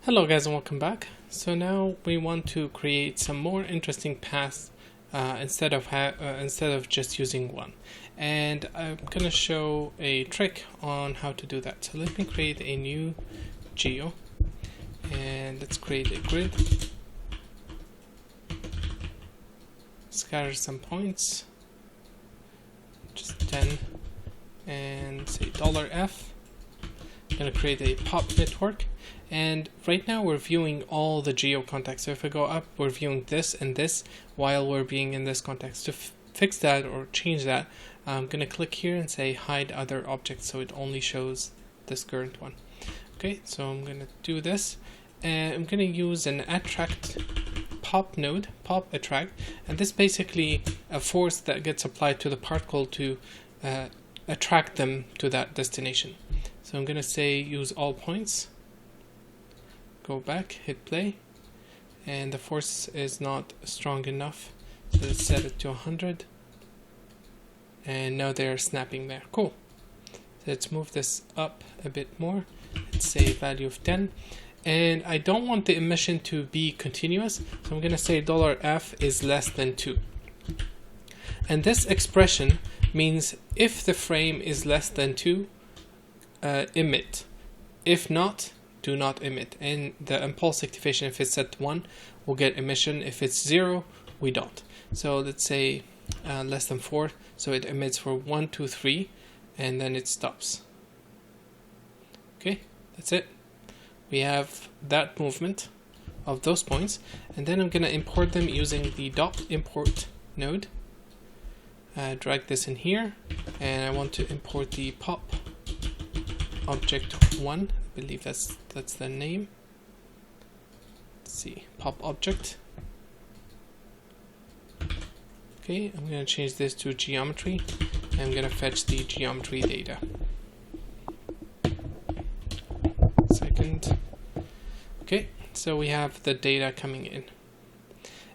Hello guys and welcome back. So now we want to create some more interesting paths instead of just using one. And I'm going to show a trick on how to do that. So let me create a new geo and let's create a grid. Scatter some points, just 10, and say $F. I'm going to create a pop network. And right now we're viewing all the geo context. So if I go up, we're viewing this and this while we're being in this context. To fix that or change that, I'm going to click here and say hide other objects so it only shows this current one. Okay, so I'm going to do this and I'm going to use an attract pop node, pop attract, and this is basically a force that gets applied to the particle to attract them to that destination. So I'm going to say use all points. Go back, hit play, and the force is not strong enough, so let's set it to 100, and now they're snapping there. Cool. So let's move this up a bit more. Let's say value of 10, and I don't want the emission to be continuous, so I'm going to say $F is less than 2. And this expression means if the frame is less than 2, emit. If not, do not emit. And the impulse activation, if it's set 1, we'll get emission. If it's 0, we don't. So let's say less than 4, so it emits for 1, 2, 3, and then it stops. Okay, that's it. We have that movement of those points, and then I'm going to import them using the .import node. Drag this in here, and I want to import the pop object 1. I believe that's the name. Let's see, pop object. Okay, I'm going to change this to geometry. I'm going to fetch the geometry data. Second. Okay, so we have the data coming in.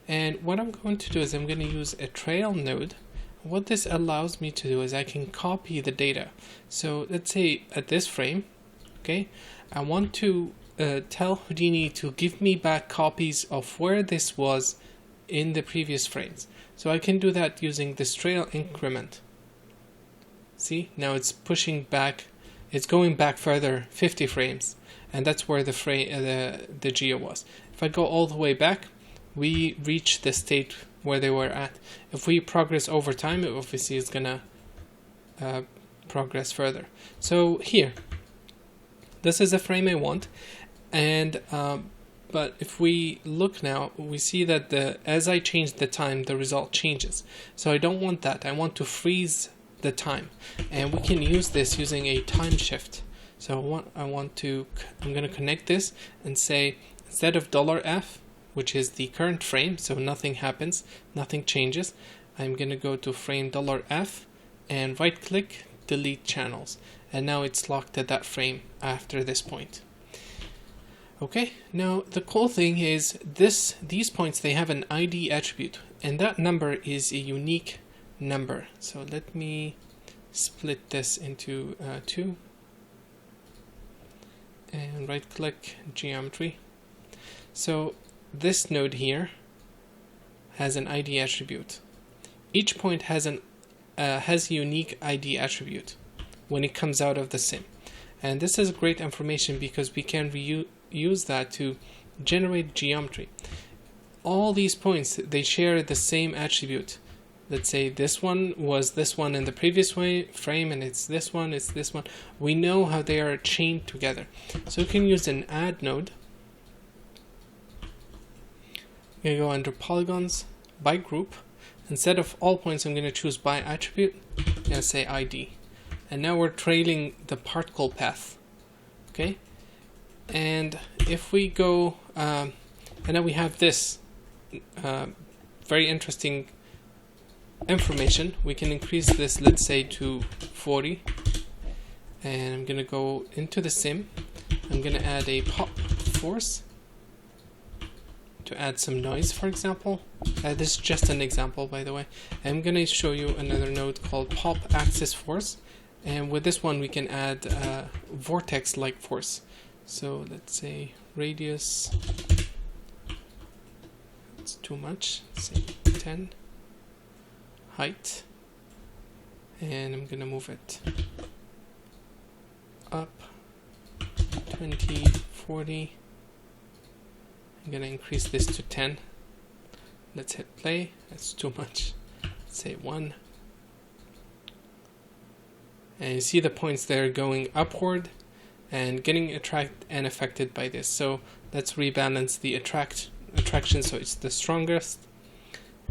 And what I'm going to do is I'm going to use a trail node. What this allows me to do is I can copy the data. So let's say at this frame, okay, I want to tell Houdini to give me back copies of where this was in the previous frames. So I can do that using this trail increment. See, now it's pushing back, it's going back further 50 frames, and that's where the geo was. If I go all the way back, we reach the state where they were at. If we progress over time, it obviously is gonna progress further. So here, this is the frame I want, and but if we look now, we see that as I change the time, the result changes. So I don't want that. I want to freeze the time, and we can use this using a time shift. So I'm going to connect this and say instead of $F, which is the current frame, so nothing happens, nothing changes, I'm going to go to frame $F and right click, delete channels, and now it's locked at that frame after this point. Okay, now the cool thing is these points, they have an ID attribute, and that number is a unique number. So let me split this into 2 and right click geometry. So this node here has an ID attribute. Each point has a unique ID attribute when it comes out of the sim, and this is great information because we can use that to generate geometry. All these points, they share the same attribute. Let's say this one was this one in the previous frame, and it's this one, it's this one. We know how they are chained together. So you can use an add node. I'm going to go under polygons, by group. Instead of all points, I'm going to choose by attribute. I'm going to say ID. And now we're trailing the particle path. Okay? And if we go, and now we have this very interesting information. We can increase this, let's say, to 40. And I'm going to go into the sim. I'm going to add a pop force to add some noise, for example. This is just an example, by the way. I'm going to show you another node called pop axis force, and with this one we can add vortex like force. So let's say radius, it's too much, let's say 10, height, and I'm gonna move it up 20, 40. I'm gonna increase this to 10. Let's hit play. That's too much. Let's say 1. And you see the points there going upward and getting attracted and affected by this. So let's rebalance the attraction so it's the strongest.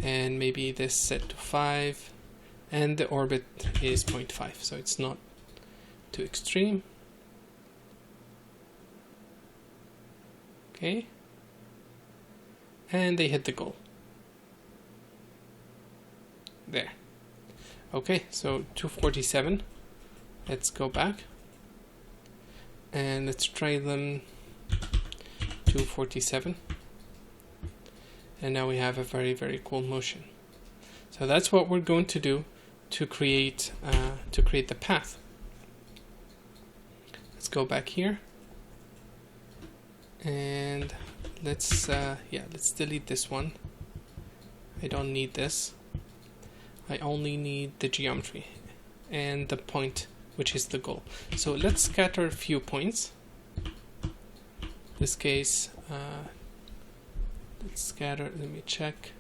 And maybe this set to 5. And the orbit is 0.5, so it's not too extreme. Okay. And they hit the goal. There. Okay, so 247. Let's go back. And let's try them 247. And now we have a very, very cool motion. So that's what we're going to do to create the path. Let's go back here. And let's delete this one. I don't need this. I only need the geometry and the point, which is the goal. So let's scatter a few points. In this case, let's scatter, let me check.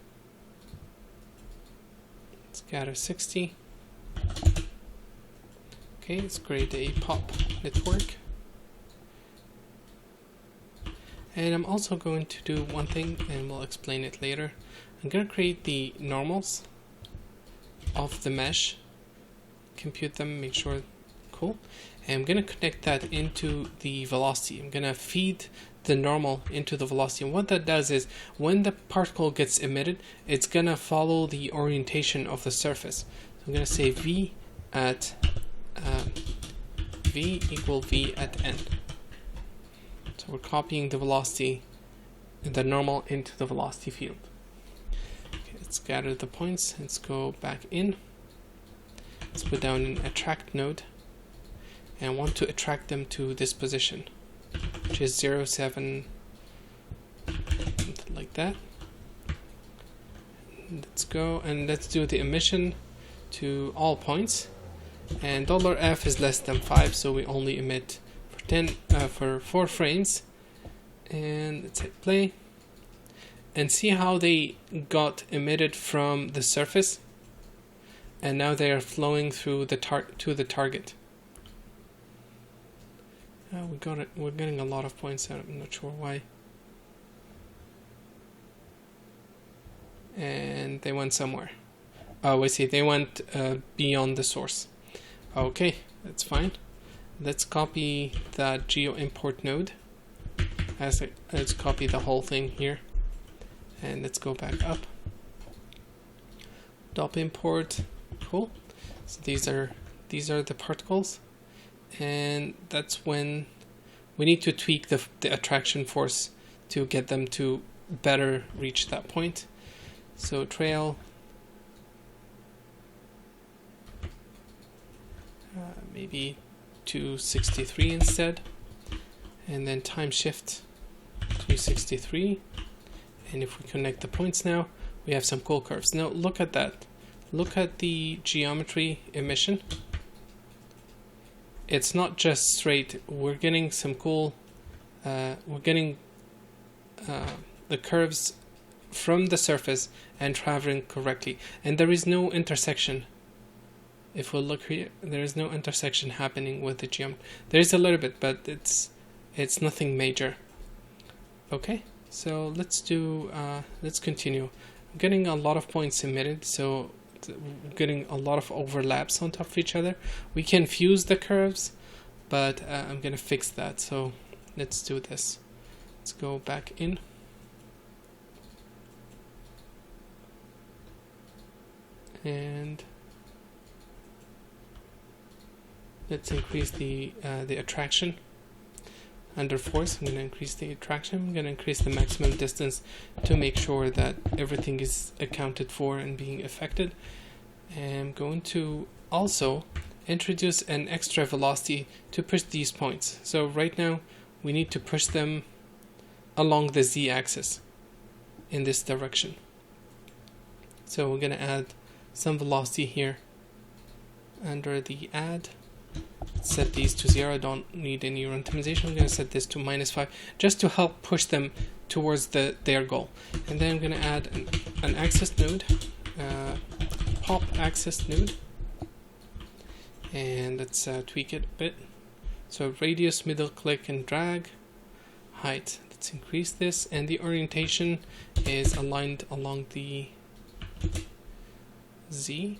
Scatter 60. Okay, let's create a pop network. And I'm also going to do one thing, and we'll explain it later. I'm going to create the normals of the mesh, compute them, make sure, cool. And I'm going to connect that into the velocity. I'm going to feed the normal into the velocity. And what that does is when the particle gets emitted, it's going to follow the orientation of the surface. So I'm going to say V at V equal V at N. So we're copying the velocity, the normal into the velocity field. Okay, let's gather the points. Let's go back in. Let's put down an attract node. And I want to attract them to this position, which is 0, 7, something like that. Let's go and let's do the emission to all points. And $f is less than 5, so we only emit for 4 frames. And let's hit play and see how they got emitted from the surface, and now they are flowing through the to the target. We're getting a lot of points out. I'm not sure why. And they went somewhere. Oh, I see. They went beyond the source. Okay, that's fine. Let's copy that geo import node. Let's copy the whole thing here, and let's go back up. Dop import, cool. So these are the particles, and that's when we need to tweak the attraction force to get them to better reach that point. So trail, maybe 263 instead, and then time shift 263. And if we connect the points now, we have some cool curves. Now look at that. Look at the geometry emission. It's not just straight. We're getting some cool, we're getting the curves from the surface and traveling correctly. And there is no intersection. If we look here, there is no intersection happening with the geometry. There is a little bit, but it's nothing major. Okay, so let's continue. I'm getting a lot of points emitted, so we're getting a lot of overlaps on top of each other. We can fuse the curves, but I'm gonna fix that. So let's do this. Let's go back in. And let's increase the attraction. Under force, I'm going to increase the attraction. I'm going to increase the maximum distance to make sure that everything is accounted for and being affected. And I'm going to also introduce an extra velocity to push these points. So right now we need to push them along the z-axis in this direction. So we're going to add some velocity here under the add. Set these to 0, don't need any randomization. I'm going to set this to -5 just to help push them towards their goal. And then I'm going to add an axis node, pop axis node, and let's tweak it a bit. So radius, middle click and drag, height, let's increase this, and the orientation is aligned along the Z.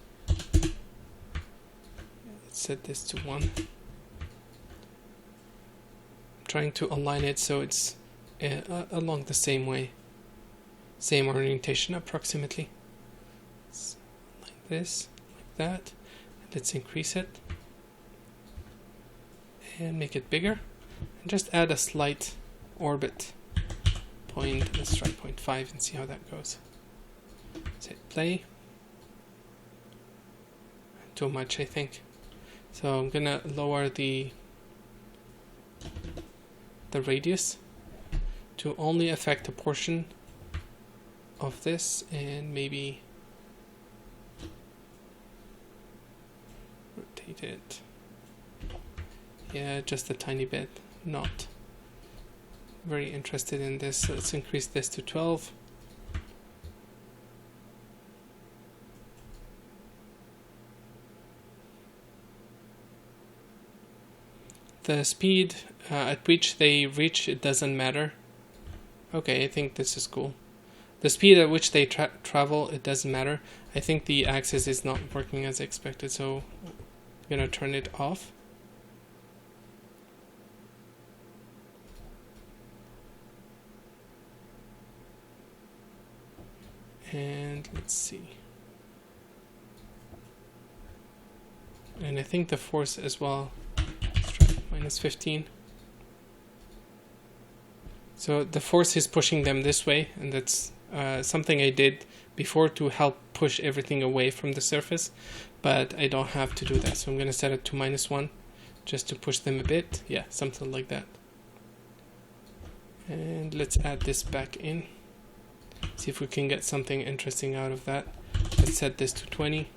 Let's set this to 1. I'm trying to align it so it's along the same way, same orientation approximately. So, like this, like that. Let's increase it and make it bigger, and just add a slight orbit point. Let's try 0.5 and see how that goes. Let's hit play. Too much, I think. So I'm gonna lower the radius to only affect a portion of this, and maybe rotate it. Yeah, just a tiny bit. Not very interested in this. So let's increase this to 12. The speed at which they reach, it doesn't matter. Okay, I think this is cool. The speed at which they travel, it doesn't matter. I think the axis is not working as expected, so I'm gonna turn it off. And let's see. And I think the force as well. Let's try -15. So the force is pushing them this way, and that's something I did before to help push everything away from the surface, but I don't have to do that. So I'm going to set it to -1 just to push them a bit. Yeah, something like that. And let's add this back in. See if we can get something interesting out of that. Let's set this to 20.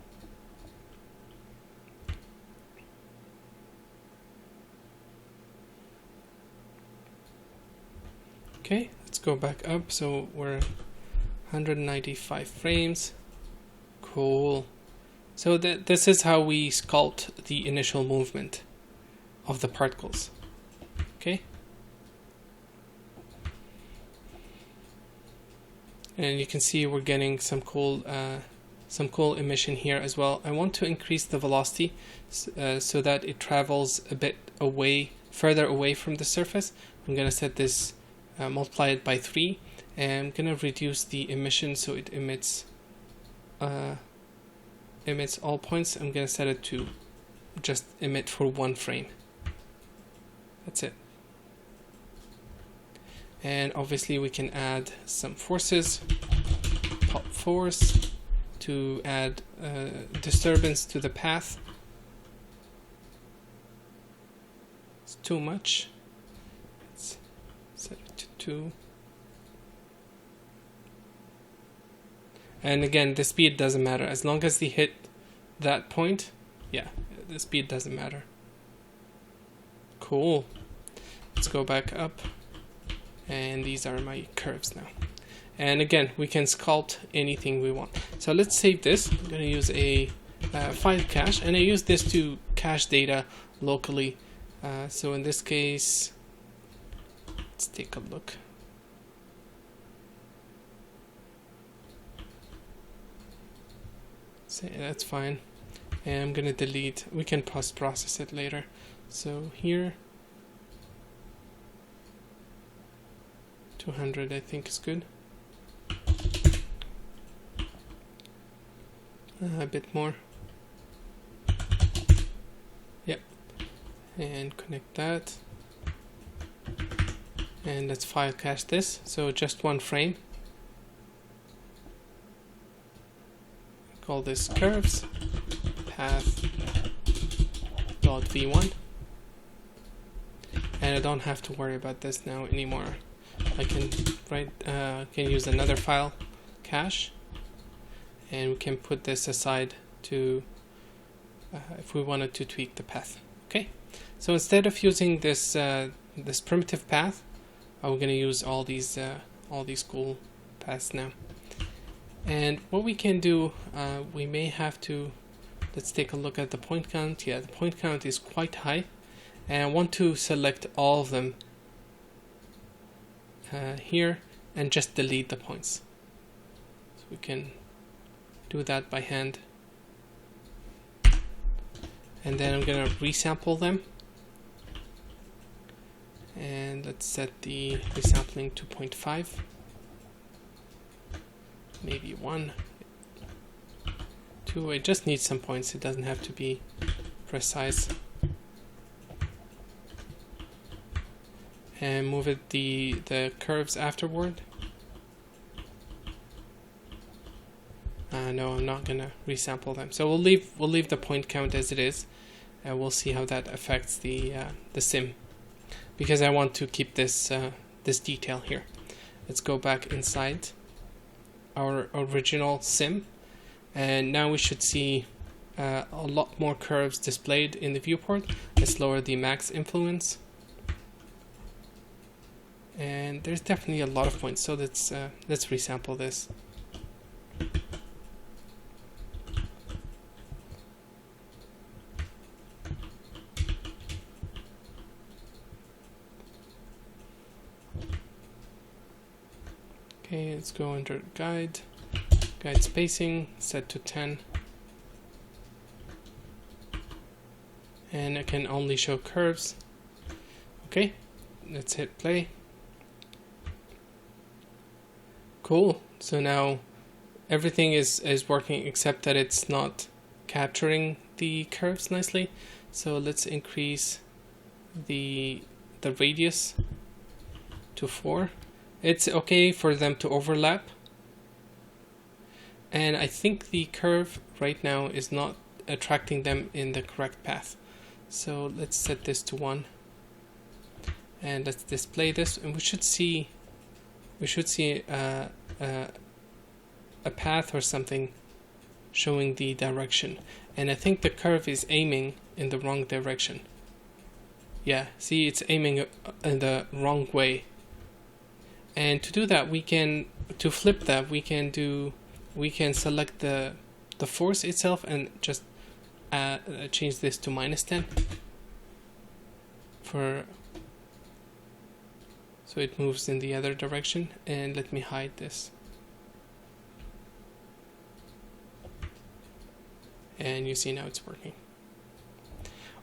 Okay, let's go back up. So we're 195 frames. Cool. So this is how we sculpt the initial movement of the particles. Okay. And you can see we're getting some cool emission here as well. I want to increase the velocity so that it travels a bit further away from the surface. I'm going to set this, multiply it by 3, and I'm going to reduce the emission so it emits all points. I'm going to set it to just emit for 1 frame. That's it. And obviously we can add some forces, pop force, to add disturbance to the path. It's too much. Let's set it to 2. And again, the speed doesn't matter. As long as they hit that point, yeah, the speed doesn't matter. Cool. Let's go back up. And these are my curves now. And again, we can sculpt anything we want. So let's save this. I'm going to use a file cache, and I use this to cache data locally. So in this case, let's take a look. So that's fine. And I'm going to delete. We can post-process it later. So here, 200 I think is good. A bit more. Yep. And connect that. And let's file cache this. So just 1 frame. Call this curves path.v1. and I don't have to worry about this now anymore. I can can use another file cache, and we can put this aside to if we wanted to tweak the path. Okay, so instead of using this this primitive path, we're going to use all these cool paths now. And what we can do, we may have to, let's take a look at the point count. Yeah, the point count is quite high, and I want to select all of them here and just delete the points. So we can do that by hand. And then I'm going to resample them. And let's set the resampling to 0.5. Maybe 1, 2. I just need some points. It doesn't have to be precise. And move it the curves afterward. No, I'm not gonna resample them. So we'll leave the point count as it is, and we'll see how that affects the sim, because I want to keep this this detail here. Let's go back inside our original sim, and now we should see a lot more curves displayed in the viewport. Let's lower the max influence, and there's definitely a lot of points, so let's resample this. Okay, let's go under guide spacing, set to 10, and I can only show curves. Okay, let's hit play. Cool, so now everything is working except that it's not capturing the curves nicely. So let's increase the radius to 4. It's okay for them to overlap, and I think the curve right now is not attracting them in the correct path. So let's set this to 1, and let's display this, and we should see a path or something showing the direction. And I think the curve is aiming in the wrong direction. Yeah, see, it's aiming in the wrong way. And to do that, to flip that, we can select the force itself and just change this to -10 so it moves in the other direction. And let me hide this. And you see now it's working.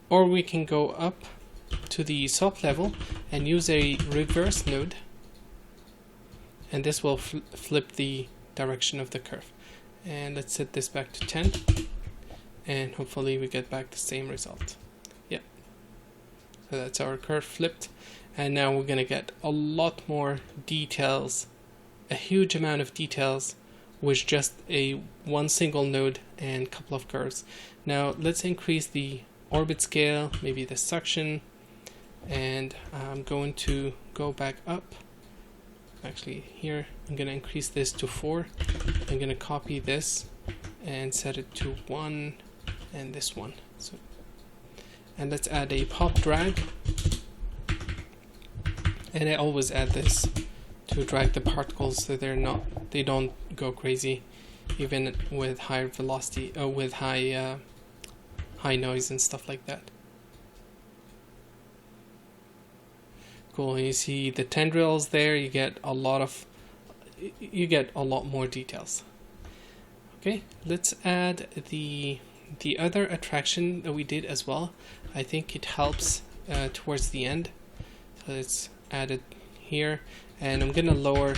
Or we can go up to the soft level and use a reverse node, and this will flip the direction of the curve. And let's set this back to 10, and hopefully we get back the same result. Yeah, so that's our curve flipped, and now we're gonna get a lot more details, a huge amount of details with just one single node and couple of curves. Now let's increase the orbit scale, maybe the suction, and I'm going to go back up. Actually, here I'm going to increase this to 4. I'm going to copy this and set it to 1 and this one. So, and let's add a pop drag, and I always add this to drag the particles so they don't go crazy, even with higher velocity or with high noise and stuff like that. Cool. You see the tendrils there. You get a lot more details. Okay, let's add the other attraction that we did as well. I think it helps towards the end. So let's add it here, and I'm gonna lower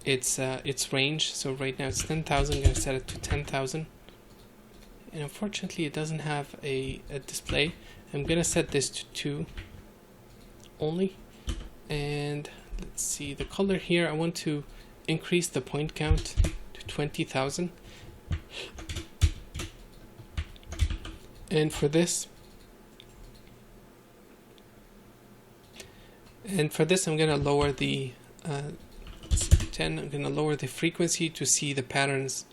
its range. So right now it's 10,000. I'm gonna set it to 10,000. And unfortunately, it doesn't have a display. I'm gonna set this to 2 only. And let's see the color here. I want to increase the point count to 20,000. And for this, And for this, I'm going to lower the 10. I'm going to lower the frequency to see the patterns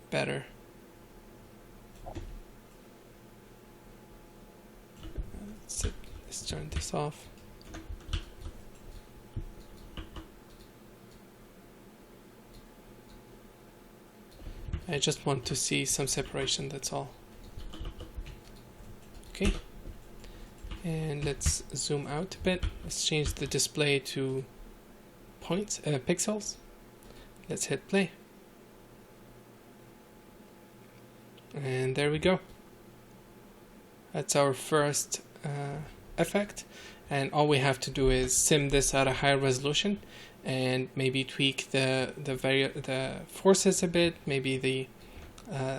better. Let's turn this off. I just want to see some separation, that's all. Okay. And let's zoom out a bit. Let's change the display to pixels. Let's hit play. And there we go. That's our first effect. And all we have to do is sim this at a higher resolution and maybe tweak the forces a bit, maybe the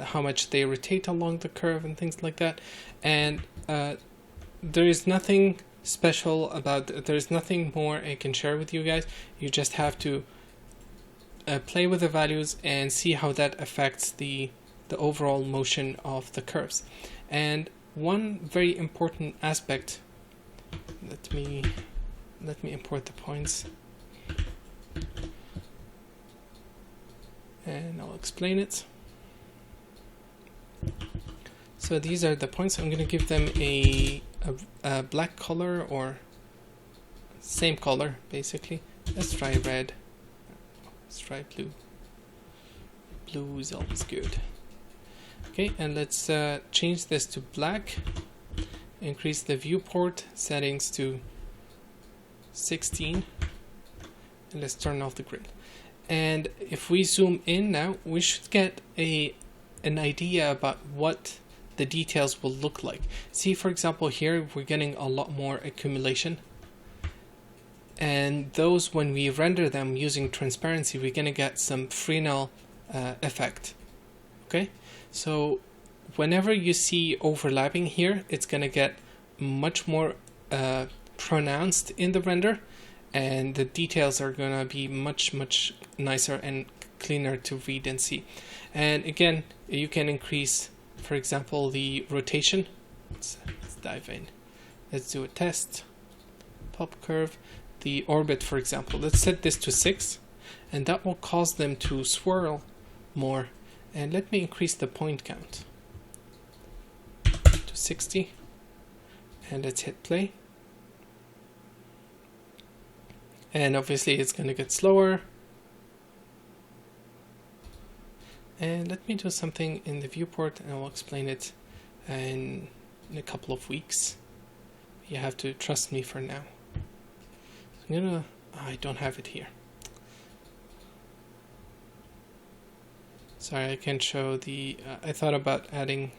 how much they rotate along the curve and things like that. And there is nothing special about there's nothing more I can share with you guys. You just have to play with the values and see how that affects the overall motion of the curves. And one very important aspect, let me import the points and I'll explain it. So these are the points. I'm going to give them a black color, or same color basically. Let's try red. Let's try blue. Blue is always good. Okay, and let's change this to black. Increase the viewport settings to 16. And let's turn off the grid. And if we zoom in now, we should get an idea about what the details will look like. See, for example, here we're getting a lot more accumulation, and those, when we render them using transparency, we're going to get some Fresnel effect. Okay, so whenever you see overlapping here, it's going to get much more pronounced in the render, and the details are going to be much nicer and cleaner to read and see. And again, you can increase, for example, the rotation. Let's dive in. Let's do a test. Pop curve. The orbit, for example. Let's set this to 6, and that will cause them to swirl more. And let me increase the point count to 60. And let's hit play. And obviously it's going to get slower. And let me do something in the viewport, and I'll explain it in a couple of weeks. You have to trust me for now. So I don't have it here. Sorry, I can't show the, I thought about adding,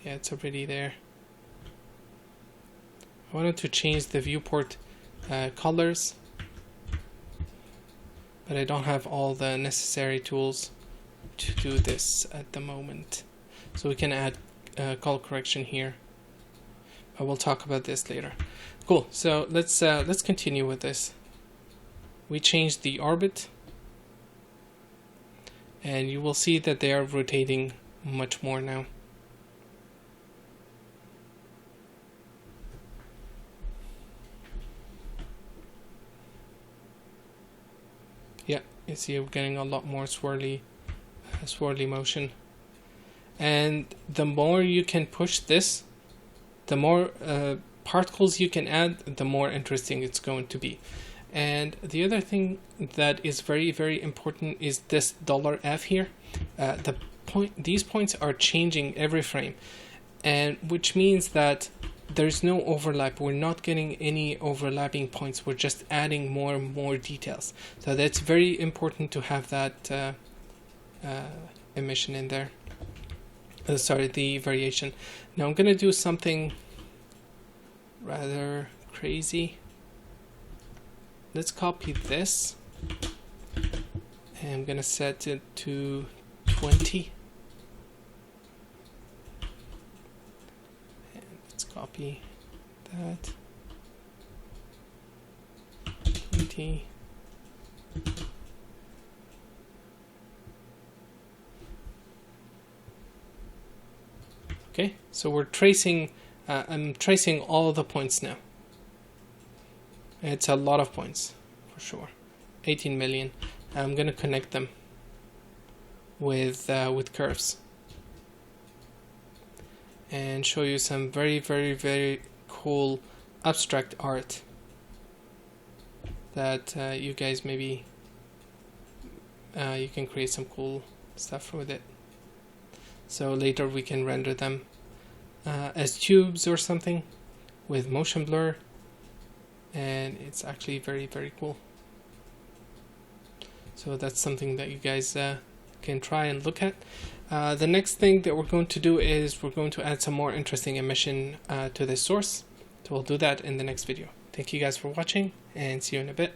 yeah, it's already there. I wanted to change the viewport colors, but I don't have all the necessary tools to do this at the moment. So we can add color correction here. I will talk about this later. Cool. So let's continue with this. We changed the orbit, and you will see that they are rotating much more now. Yeah, you see we're getting a lot more swirly motion. And the more you can push this, the more particles you can add, the more interesting it's going to be. And the other thing that is very important is this $F here. These points are changing every frame, and which means that there's no overlap. We're not getting any overlapping points. We're just adding more and more details. So that's very important to have that emission in there. Sorry, the variation. Now I'm going to do something rather crazy. Let's copy this, and I'm going to set it to 20. And let's copy that. 20. Okay, so we're tracing I'm tracing all the points now. It's a lot of points for sure. 18 million. I'm gonna connect them with curves and show you some very, very, very cool abstract art that you guys maybe you can create some cool stuff with it. So later we can render them as tubes or something with motion blur, and it's actually very, very cool. So that's something that you guys can try and look at. The next thing that we're going to do is we're going to add some more interesting emission to this source. So we'll do that in the next video. Thank you guys for watching, and see you in a bit.